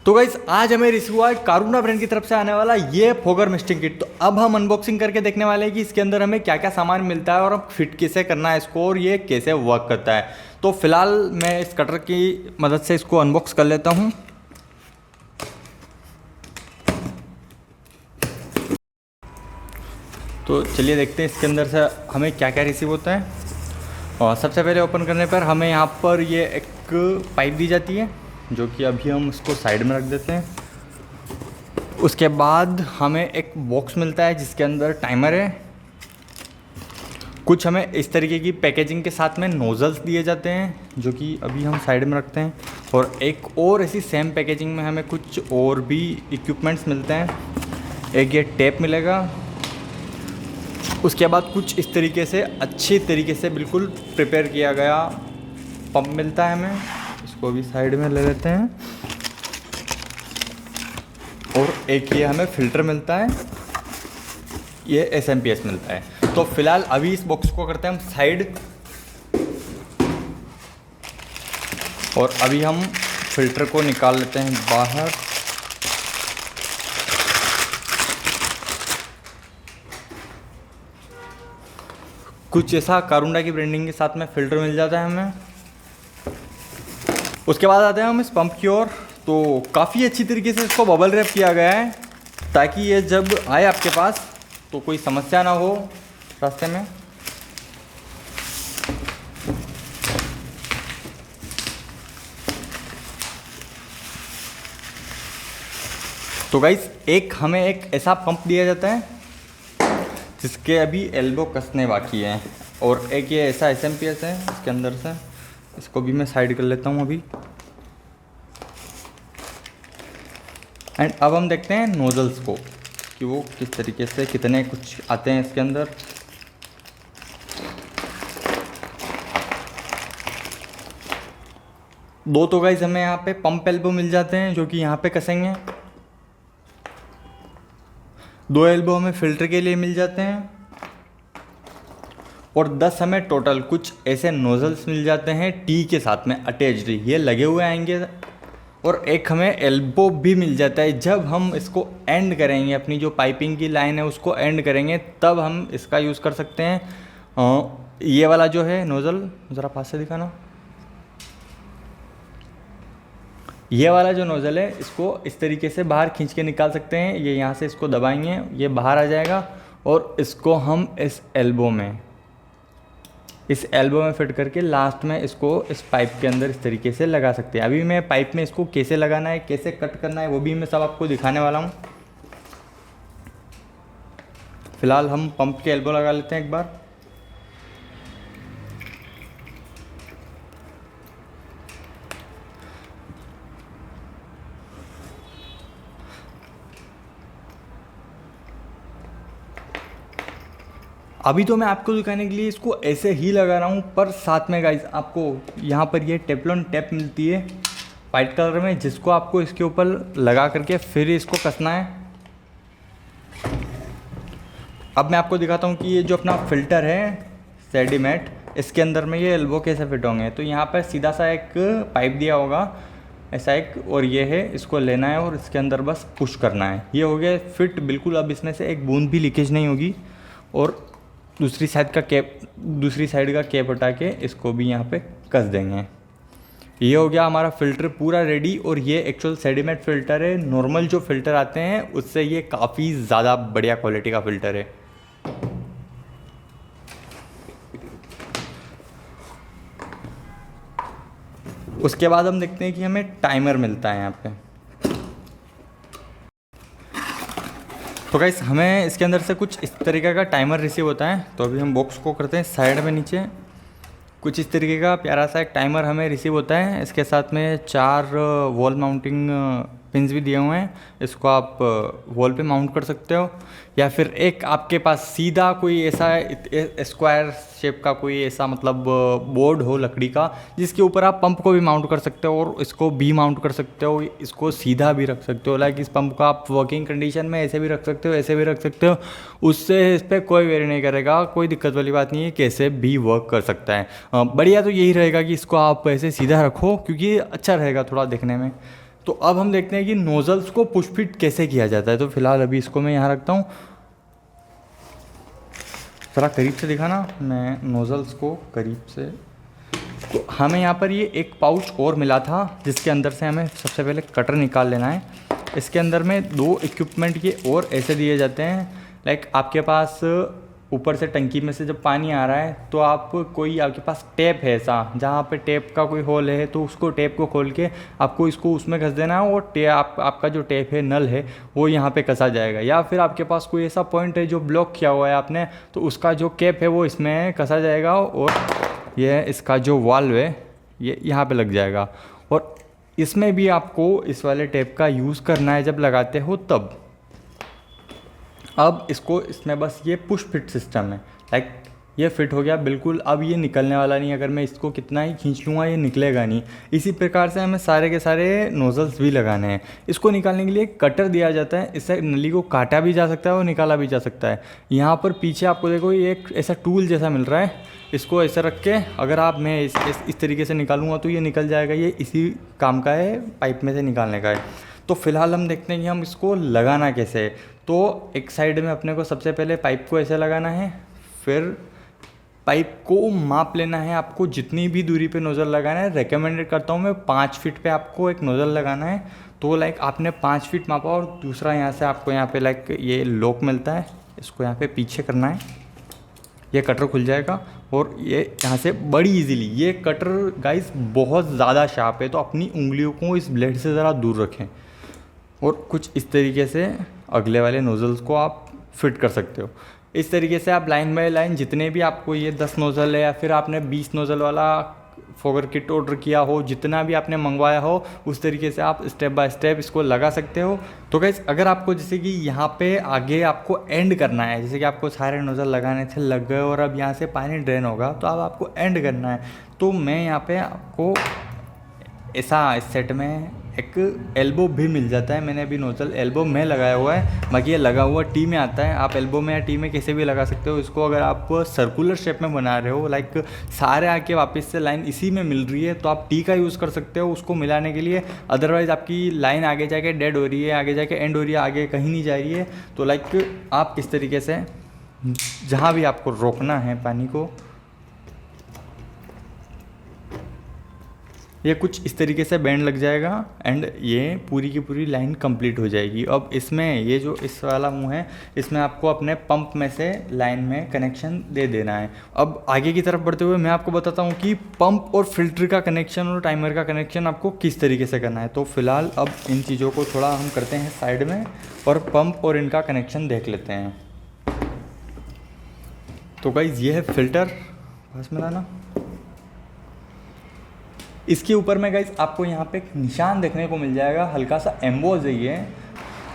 तो गाइस आज हमें रिसीव हुआ है कारुना ब्रांड की तरफ से आने वाला ये फोगर मिस्टिंग किट। तो अब हम अनबॉक्सिंग करके देखने वाले हैं कि इसके अंदर हमें क्या क्या सामान मिलता है और अब फिट कैसे करना है इसको और ये कैसे वर्क करता है। तो फिलहाल मैं इस कटर की मदद से इसको अनबॉक्स कर लेता हूँ। तो चलिए देखते हैं इसके अंदर से हमें क्या क्या रिसीव होता है। और सबसे पहले ओपन करने पर हमें यहाँ पर ये एक पाइप दी जाती है जो कि अभी हम इसको साइड में रख देते हैं। उसके बाद हमें एक बॉक्स मिलता है जिसके अंदर टाइमर है। कुछ हमें इस तरीके की पैकेजिंग के साथ में नोज़ल्स दिए जाते हैं जो कि अभी हम साइड में रखते हैं। और एक और ऐसी सेम पैकेजिंग में हमें कुछ और भी इक्विपमेंट्स मिलते हैं। एक ये टेप मिलेगा। उसके बाद कुछ इस तरीके से अच्छी तरीके से बिल्कुल प्रिपेयर किया गया पंप मिलता है हमें। इसको भी साइड में ले लेते हैं। और एक ये हमें फ़िल्टर मिलता है, ये SMPS मिलता है। तो फिलहाल अभी इस बॉक्स को करते हैं हम साइड। और अभी हम फ़िल्टर को निकाल लेते हैं बाहर। कुछ ऐसा कारुना की ब्रांडिंग के साथ में फ़िल्टर मिल जाता है हमें। उसके बाद आते हैं हम इस पंप की ओर। तो काफ़ी अच्छी तरीके से इसको बबल रैप किया गया है ताकि ये जब आए आपके पास तो कोई समस्या ना हो रास्ते में। तो गाइस हमें एक ऐसा पंप दिया जाता है जिसके अभी एल्बो कसने बाकी हैं। और एक ये ऐसा SMPS है इसके अंदर से। इसको भी मैं साइड कर लेता हूँ अभी। एंड अब हम देखते हैं नोज़ल्स को कि वो किस तरीके से कितने कुछ आते हैं इसके अंदर। दो तो गाइस हमें यहाँ पे पंप एल्बो मिल जाते हैं जो कि यहाँ पे कसेंगे। दो एल्बो हमें फ़िल्टर के लिए मिल जाते हैं। और 10 हमें टोटल कुछ ऐसे नोज़ल्स मिल जाते हैं टी के साथ में अटैच्ड, ये लगे हुए आएंगे। और एक हमें एल्बो भी मिल जाता है। जब हम इसको एंड करेंगे, अपनी जो पाइपिंग की लाइन है उसको एंड करेंगे, तब हम इसका यूज़ कर सकते हैं। ये वाला जो है नोज़ल, ज़रा पास से दिखाना। ये वाला जो नोज़ल है इसको इस तरीके से बाहर खींच के निकाल सकते हैं। ये यहाँ से इसको दबाएंगे, ये बाहर आ जाएगा। और इसको हम इस एल्बो में फिट करके लास्ट में इसको इस पाइप के अंदर इस तरीके से लगा सकते हैं। अभी मैं पाइप में इसको कैसे लगाना है, कैसे कट करना है, वो भी मैं सब आपको दिखाने वाला हूँ। फिलहाल हम पंप के एल्बो लगा लेते हैं एक बार। अभी तो मैं आपको दिखाने के लिए इसको ऐसे ही लगा रहा हूँ, पर साथ में गाइस आपको यहाँ पर ये टेफ्लॉन टेप मिलती है वाइट कलर में, जिसको आपको इसके ऊपर लगा करके फिर इसको कसना है। अब मैं आपको दिखाता हूँ कि ये जो अपना फ़िल्टर है सेडिमेट, इसके अंदर में ये एल्बो कैसे फिट होंगे। तो यहाँ पर सीधा सा एक पाइप दिया होगा ऐसा एक, और ये है, इसको लेना है और इसके अंदर बस पुश करना है। ये हो गया फिट बिल्कुल। अब इसमें से एक बूंद भी लीकेज नहीं होगी। और दूसरी साइड का कैप हटा के इसको भी यहाँ पे कस देंगे। ये हो गया हमारा फ़िल्टर पूरा रेडी। और ये एक्चुअल सेडिमेट फ़िल्टर है। नॉर्मल जो फ़िल्टर आते हैं उससे ये काफ़ी ज़्यादा बढ़िया क्वालिटी का फ़िल्टर है। उसके बाद हम देखते हैं कि हमें टाइमर मिलता है यहाँ पे। तो गाइस हमें इसके अंदर से कुछ इस तरीके का टाइमर रिसीव होता है। तो अभी हम बॉक्स को करते हैं साइड में नीचे। कुछ इस तरीके का प्यारा सा एक टाइमर हमें रिसीव होता है। इसके साथ में 4 वॉल माउंटिंग पिन्स भी दिए हुए हैं। इसको आप वॉल पे माउंट कर सकते हो, या फिर एक आपके पास सीधा कोई ऐसा स्क्वायर शेप का कोई ऐसा मतलब बोर्ड हो लकड़ी का, जिसके ऊपर आप पंप को भी माउंट कर सकते हो और इसको भी माउंट कर सकते हो। इसको सीधा भी रख सकते हो, लाइक इस पंप को आप वर्किंग कंडीशन में ऐसे भी रख सकते हो, ऐसे भी रख सकते हो। उससे इस पर कोई वेरी नहीं करेगा, कोई दिक्कत वाली बात नहीं है, कैसे भी वर्क कर सकता है। बढ़िया तो यही रहेगा कि इसको आप ऐसे सीधा रखो, क्योंकि अच्छा रहेगा थोड़ा देखने में। तो अब हम देखते हैं कि नोज़ल्स को पुश फिट कैसे किया जाता है। तो फिलहाल अभी इसको मैं यहाँ रखता हूँ, ज़रा करीब से दिखाना, मैं नोज़ल्स को करीब से। तो हमें यहाँ पर ये एक पाउच और मिला था जिसके अंदर से हमें सबसे पहले कटर निकाल लेना है। इसके अंदर में 2 इक्विपमेंट ये और ऐसे दिए जाते हैं, लाइक आपके पास ऊपर से टंकी में से जब पानी आ रहा है तो आपके पास टेप है ऐसा, जहाँ पे टेप का कोई होल है तो उसको टेप को खोल के आपको इसको उसमें घस देना है और आपका जो टेप है नल है वो यहाँ पे कसा जाएगा। या फिर आपके पास कोई ऐसा पॉइंट है जो ब्लॉक किया हुआ है आपने, तो उसका जो कैप है वो इसमें कसा जाएगा और ये इसका जो वाल्व है ये यहाँ पे लग जाएगा। और इसमें भी आपको इस वाले टेप का यूज़ करना है जब लगाते हो तब। अब इसमें बस ये पुश फिट सिस्टम है, लाइक ये फिट हो गया बिल्कुल। अब ये निकलने वाला नहीं, अगर मैं इसको कितना ही खींच लूँगा ये निकलेगा नहीं। इसी प्रकार से हमें सारे के सारे नोज़ल्स भी लगाने हैं। इसको निकालने के लिए कटर दिया जाता है, इससे नली को काटा भी जा सकता है और निकाला भी जा सकता है। यहाँ पर पीछे आपको देखो ये एक ऐसा टूल जैसा मिल रहा है, इसको ऐसे रख के अगर मैं इस तरीके से निकालूंगा तो ये निकल जाएगा। ये इसी काम का है, पाइप में से निकालने का है। तो फिलहाल हम देखते हैं कि हम इसको लगाना कैसे है। तो एक साइड में अपने को सबसे पहले पाइप को ऐसे लगाना है, फिर पाइप को माप लेना है आपको जितनी भी दूरी पे नोज़ल लगाना है। रेकमेंडेड करता हूँ मैं 5 फीट पे आपको एक नोज़ल लगाना है। तो लाइक आपने 5 फीट मापा और दूसरा यहाँ से आपको यहाँ पे लाइक ये लॉक मिलता है, इसको यहाँ पे पीछे करना है, ये कटर खुल जाएगा और ये यहाँ से बड़ी इजीली। ये कटर गाइस बहुत ज़्यादा शार्प है, तो अपनी उंगलियों को इस ब्लेड से ज़रा दूर रखें और कुछ इस तरीके से अगले वाले नोज़ल्स को आप फिट कर सकते हो। इस तरीके से आप लाइन बाय लाइन जितने भी आपको ये 10 नोज़ल है या फिर आपने 20 नोज़ल वाला फोगर किट ऑर्डर किया हो, जितना भी आपने मंगवाया हो, उस तरीके से आप स्टेप बाय स्टेप इसको लगा सकते हो। तो गाइस अगर आपको जैसे कि यहाँ पे आगे आपको एंड करना है, जैसे कि आपको सारे नोज़ल लगाने थे लग गए और अब यहाँ से पानी ड्रेन होगा तो अब आपको एंड करना है, तो मैं यहाँ पे आपको ऐसा इस सेट में एक एल्बो भी मिल जाता है। मैंने अभी नोज़ल एल्बो में लगाया हुआ है, बाकी ये लगा हुआ टी में आता है। आप एल्बो में या टी में कैसे भी लगा सकते हो इसको। अगर आप सर्कुलर शेप में बना रहे हो, लाइक सारे आके वापस से लाइन इसी में मिल रही है, तो आप टी का यूज़ कर सकते हो उसको मिलाने के लिए। अदरवाइज़ आपकी लाइन आगे जाके डेड हो रही है, आगे जाके एंड हो रही है, आगे कहीं नहीं जा रही है, तो लाइक आप इस तरीके से जहाँ भी आपको रोकना है पानी को, ये कुछ इस तरीके से बैंड लग जाएगा एंड ये पूरी की पूरी लाइन कंप्लीट हो जाएगी। अब इसमें ये जो इस वाला मुंह है, इसमें आपको अपने पंप में से लाइन में कनेक्शन दे देना है। अब आगे की तरफ बढ़ते हुए मैं आपको बताता हूँ कि पंप और फिल्टर का कनेक्शन और टाइमर का कनेक्शन आपको किस तरीके से करना है। तो फिलहाल अब इन चीज़ों को थोड़ा हम करते हैं साइड में और पंप और इनका कनेक्शन देख लेते हैं। तो गाइज़ ये है फिल्टर, पास में लाना। इसके ऊपर में गाइस आपको यहाँ पे एक निशान देखने को मिल जाएगा, हल्का सा एम्बोज है ये।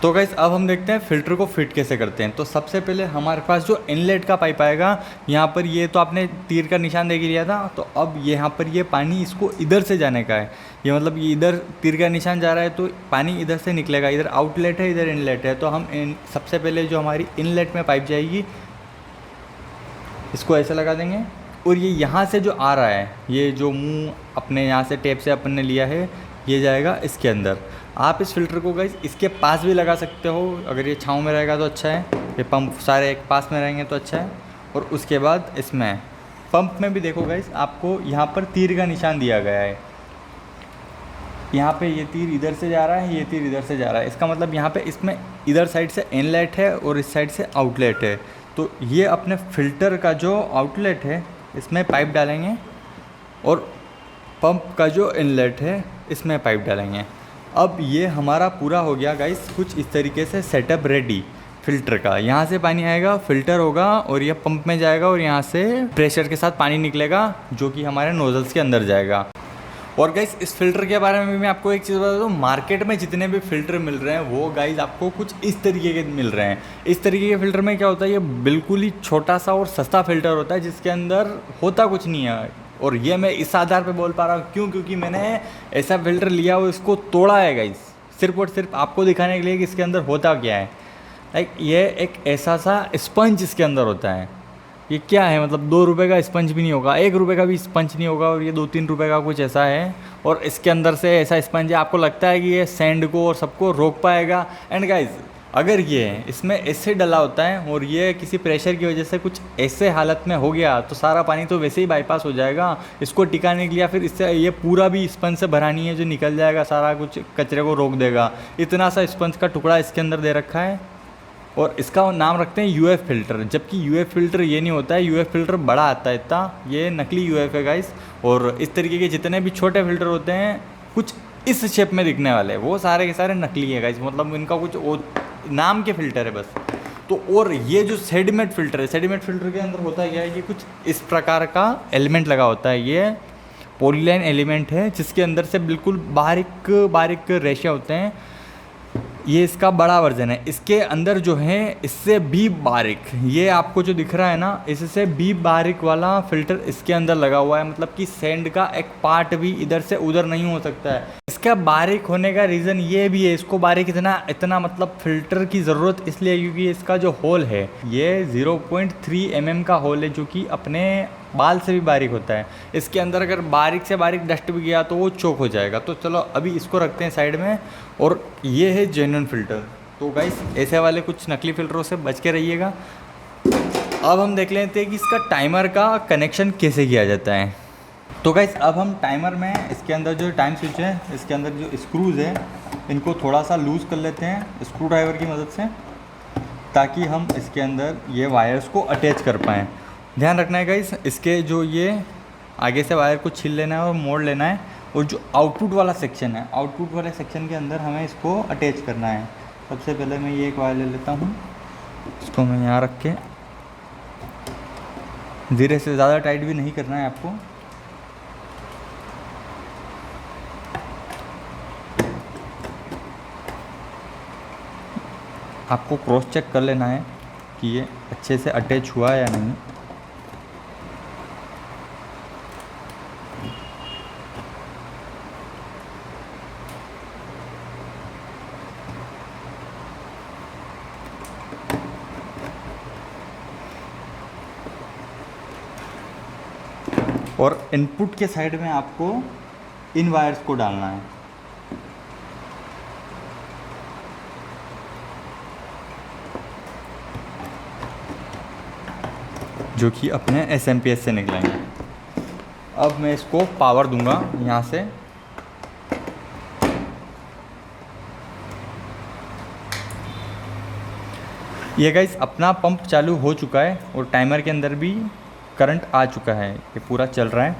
तो गाइस अब हम देखते हैं फ़िल्टर को फिट कैसे करते हैं। तो सबसे पहले हमारे पास जो इनलेट का पाइप आएगा, यहाँ पर ये तो आपने तीर का निशान देख लिया था, तो अब यहाँ पर ये पानी इसको इधर से जाने का है। ये मतलब ये इधर तीर का निशान जा रहा है तो पानी इधर से निकलेगा, इधर आउटलेट है इधर इनलेट है। तो हम सबसे पहले जो हमारी इनलेट में पाइप जाएगी इसको ऐसे लगा देंगे और ये यहाँ से जो आ रहा है, ये जो मुंह अपने यहाँ से टेप से अपन ने लिया है, ये जाएगा इसके अंदर। आप इस फिल्टर को गाइस इसके पास भी लगा सकते हो, अगर ये छाँव में रहेगा तो अच्छा है, ये पंप सारे एक पास में रहेंगे तो अच्छा है। और उसके बाद इसमें पंप में भी देखो गाइस आपको यहाँ पर तीर का निशान दिया गया है, यहाँ पे ये तीर इधर से जा रहा है, ये तीर इधर से जा रहा है। इसका मतलब यहाँ पे इसमें इधर साइड से इनलेट है और इस साइड से आउटलेट है। तो ये अपने फ़िल्टर का जो आउटलेट है इसमें पाइप डालेंगे और पंप का जो इनलेट है इसमें पाइप डालेंगे। अब ये हमारा पूरा हो गया गाइस, कुछ इस तरीके से सेटअप रेडी फ़िल्टर का। यहाँ से पानी आएगा, फ़िल्टर होगा और ये पंप में जाएगा और यहाँ से प्रेशर के साथ पानी निकलेगा जो कि हमारे नोज़ल्स के अंदर जाएगा। और गाइस इस फ़िल्टर के बारे में भी मैं आपको एक चीज़ बता दूँ, मार्केट में जितने भी फ़िल्टर मिल रहे हैं वो गाइस आपको कुछ इस तरीके के मिल रहे हैं। इस तरीके के फ़िल्टर में क्या होता है, ये बिल्कुल ही छोटा सा और सस्ता फ़िल्टर होता है जिसके अंदर होता कुछ नहीं है। और ये मैं इस आधार पे बोल पा रहा हूँ क्योंकि मैंने ऐसा फ़िल्टर लिया और इसको तोड़ा है गाइस, सिर्फ और सिर्फ आपको दिखाने के लिए कि इसके अंदर होता क्या है। लाइक ये एक ऐसा सा स्पंज इसके अंदर होता है। ये क्या है, मतलब 2 रुपये का स्पंज भी नहीं होगा, 1 रुपये का भी स्पंज नहीं होगा और ये 2-3 रुपये का कुछ ऐसा है। और इसके अंदर से ऐसा स्पंज है, आपको लगता है कि ये सैंड को और सबको रोक पाएगा। एंड गाइज अगर ये इसमें एसिड डला होता है और ये किसी प्रेशर की वजह से कुछ ऐसे हालत में हो गया तो सारा पानी तो वैसे ही बाईपास हो जाएगा, इसको टिकाने के लिए फिर इससे ये पूरा भी स्पंज से भरा नहीं है जो निकल जाएगा, सारा कुछ कचरे को रोक देगा। इतना सा स्पंज का टुकड़ा इसके अंदर दे रखा है और इसका नाम रखते हैं यूएफ फ़िल्टर, जबकि यूएफ फ़िल्टर ये नहीं होता है, यूएफ फ़िल्टर बड़ा आता है इतना, ये नकली यूएफ है गाइस। और इस तरीके के जितने भी छोटे फ़िल्टर होते हैं कुछ इस शेप में दिखने वाले वो सारे के सारे नकली है गाइस, मतलब इनका कुछ वो नाम के फ़िल्टर है बस। तो और ये जो सेडिमेंट फ़िल्टर है, सेडिमेंट फ़िल्टर के अंदर होता क्या है, ये कुछ इस प्रकार का एलिमेंट लगा होता है, ये पॉलीलाइन एलिमेंट है जिसके अंदर से बिल्कुल बारीक बारीक रेशे होते हैं। ये इसका बड़ा वर्जन है, इसके अंदर जो है इससे भी बारीक, ये आपको जो दिख रहा है ना इससे भी बारीक वाला फ़िल्टर इसके अंदर लगा हुआ है, मतलब कि सैंड का एक पार्ट भी इधर से उधर नहीं हो सकता है। इसका बारीक होने का रीज़न ये भी है, इसको बारीक इतना मतलब फ़िल्टर की ज़रूरत इसलिए क्योंकि इसका जो होल है ये 0.3 mm का होल है जो कि अपने बाल से भी बारीक होता है। इसके अंदर अगर बारीक से बारीक डस्ट भी गया तो वो चोक हो जाएगा। तो चलो अभी इसको रखते हैं साइड में। और ये है जेन्युइन फ़िल्टर। तो गाइस ऐसे वाले कुछ नकली फ़िल्टरों से बच के रहिएगा। अब हम देख लेते हैं कि इसका टाइमर का कनेक्शन कैसे किया जाता है। तो गाइस अब हम टाइमर में इसके अंदर जो टाइम स्विच है, इसके अंदर जो स्क्रूज़ है इनको थोड़ा सा लूज़ कर लेते हैं स्क्रू ड्राइवर की मदद से, ताकि हम इसके अंदर ये वायर्स को अटैच कर पाएँ। ध्यान रखना है गाइस, इसके जो ये आगे से वायर को छील लेना है और मोड़ लेना है, और जो आउटपुट वाला सेक्शन है, आउटपुट वाले सेक्शन के अंदर हमें इसको अटैच करना है। सबसे पहले मैं ये एक वायर ले लेता हूँ, इसको मैं यहाँ रख के धीरे से, ज़्यादा टाइट भी नहीं करना है आपको। आपको क्रॉस चेक कर लेना है कि ये अच्छे से अटैच हुआ है या नहीं। और इनपुट के साइड में आपको इन वायर्स को डालना है। जो कि अपने एसएमपीएस से निकलेंगे। अब मैं इसको पावर दूंगा यहाँ से। ये गाइस अपना पंप चालू हो चुका है और टाइमर के अंदर भी करंट आ चुका है, ये पूरा चल रहा है।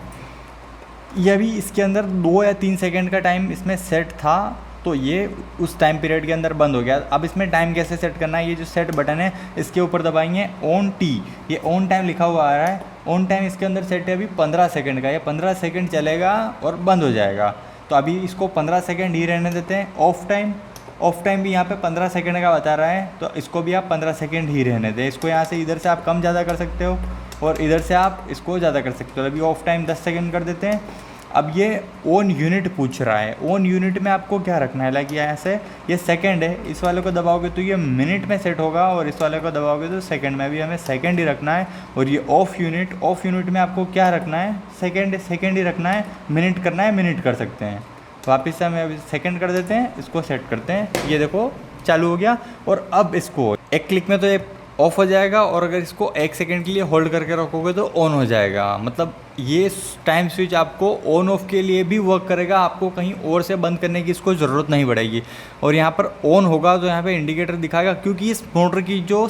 ये भी इसके अंदर 2 या 3 सेकंड का टाइम इसमें सेट था, तो ये उस टाइम पीरियड के अंदर बंद हो गया। अब इसमें टाइम कैसे सेट करना है, ये जो सेट बटन है इसके ऊपर दबाएंगे, ऑन टी, ये ऑन टाइम लिखा हुआ आ रहा है। ऑन टाइम इसके अंदर सेट है अभी 15 सेकंड का, ये 15 सेकंड चलेगा और बंद हो जाएगा। तो अभी इसको 15 सेकंड ही रहने देते हैं। ऑफ टाइम भी यहाँ पे 15 सेकंड का बता रहा है, तो इसको भी आप 15 सेकंड ही रहने दें। इसको यहाँ से इधर से आप कम ज़्यादा कर सकते हो और इधर से आप इसको ज़्यादा कर सकते हो। अभी ऑफ टाइम 10 सेकंड कर देते हैं। अब ये ऑन यूनिट पूछ रहा है, ऑन यूनिट में आपको क्या रखना है, लाइक यहाँ से ये सेकंड है, इस वाले को दबाओगे तो ये मिनट में सेट होगा और इस वाले को दबाओगे तो सेकंड में। भी हमें सेकंड ही रखना है। और ये ऑफ यूनिट में आपको क्या रखना है, सेकंड ही रखना है। मिनट करना है, मिनट कर सकते हैं। वापस से हमें अभी सेकंड कर देते हैं, इसको सेट करते हैं। ये देखो चालू हो गया। और अब इसको एक क्लिक में तो ये ऑफ हो जाएगा, और अगर इसको 1 सेकंड के लिए होल्ड करके रखोगे तो ऑन हो जाएगा। मतलब ये टाइम स्विच आपको ऑन ऑफ के लिए भी वर्क करेगा, आपको कहीं और से बंद करने की इसको ज़रूरत नहीं पड़ेगी। और यहाँ पर ऑन होगा तो यहाँ पे इंडिकेटर दिखाएगा, क्योंकि इस मोटर की जो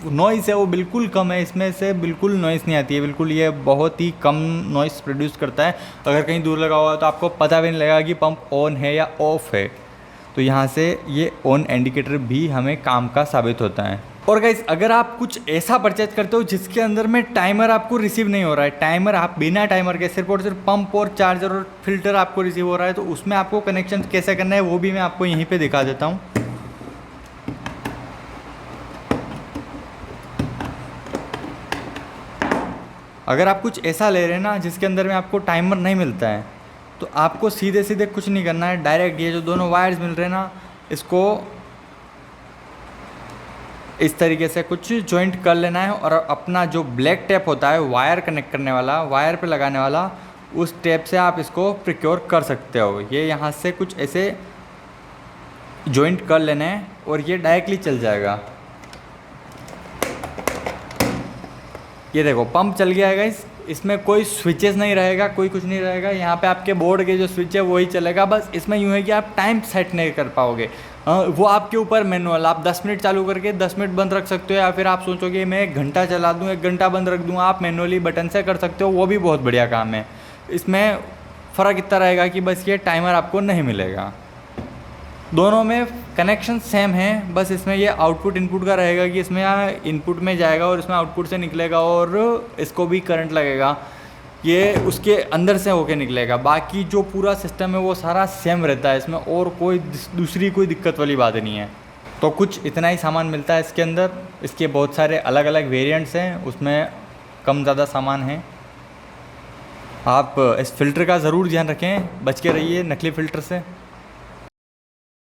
नॉइज़ है वो बिल्कुल कम है, इसमें से बिल्कुल नॉइज़ नहीं आती है, बिल्कुल ये बहुत ही कम नॉइज़ प्रोड्यूस करता है। अगर कहीं दूर लगा हुआ है तो आपको पता भी नहीं लगेगा कि पंप ऑन है या ऑफ है। तो यहाँ से ये ऑन इंडिकेटर भी हमें काम का साबित होता है। और गाइस अगर आप कुछ ऐसा परचेज करते हो जिसके अंदर में टाइमर आपको रिसीव नहीं हो रहा है, टाइमर आप बिना टाइमर के सिर्फ और सिर्फ पंप और चार्जर और फिल्टर आपको रिसीव हो रहा है, तो उसमें आपको कनेक्शन कैसे करना है वो भी मैं आपको यहीं पे दिखा देता हूँ। अगर आप कुछ ऐसा ले रहे हैं ना जिसके अंदर में आपको टाइमर नहीं मिलता है, तो आपको सीधे सीधे कुछ नहीं करना है, डायरेक्ट ये जो दोनों वायर्स मिल रहे हैं ना, इसको इस तरीके से कुछ जॉइंट कर लेना है। और अपना जो ब्लैक टेप होता है वायर कनेक्ट करने वाला, वायर पे लगाने वाला, उस टैप से आप इसको प्रिक्योर कर सकते हो। ये यहाँ से कुछ ऐसे जॉइंट कर लेना है और ये डायरेक्टली चल जाएगा। ये देखो पंप चल गया है गाइस, इसमें कोई स्विचेस नहीं रहेगा, कोई कुछ नहीं रहेगा। यहाँ पे आपके बोर्ड के जो स्विच है वही चलेगा। बस इसमें यूँ है कि आप टाइम सेट नहीं कर पाओगे, वो आपके ऊपर मैनुअल। आप 10 मिनट चालू करके 10 मिनट बंद रख सकते हो, या फिर आप सोचोगे मैं 1 घंटा चला दूँ 1 घंटा बंद रख दूँ, आप मैनुअली बटन से कर सकते हो, वो भी बहुत बढ़िया काम है। इसमें फ़र्क इतना रहेगा कि बस ये टाइमर आपको नहीं मिलेगा। दोनों में कनेक्शन सेम है, बस इसमें ये आउटपुट इनपुट का रहेगा कि इसमें इनपुट में जाएगा और इसमें आउटपुट से निकलेगा और इसको भी करंट लगेगा, ये उसके अंदर से होके निकलेगा। बाकी जो पूरा सिस्टम है वो सारा सेम रहता है इसमें, और कोई दूसरी कोई दिक्कत वाली बात नहीं है। तो कुछ इतना ही सामान मिलता है इसके अंदर। इसके बहुत सारे अलग अलग वेरिएंट्स हैं, उसमें कम ज़्यादा सामान है। आप इस फ़िल्टर का ज़रूर ध्यान रखें, बच के रहिए नकली फ़िल्टर से।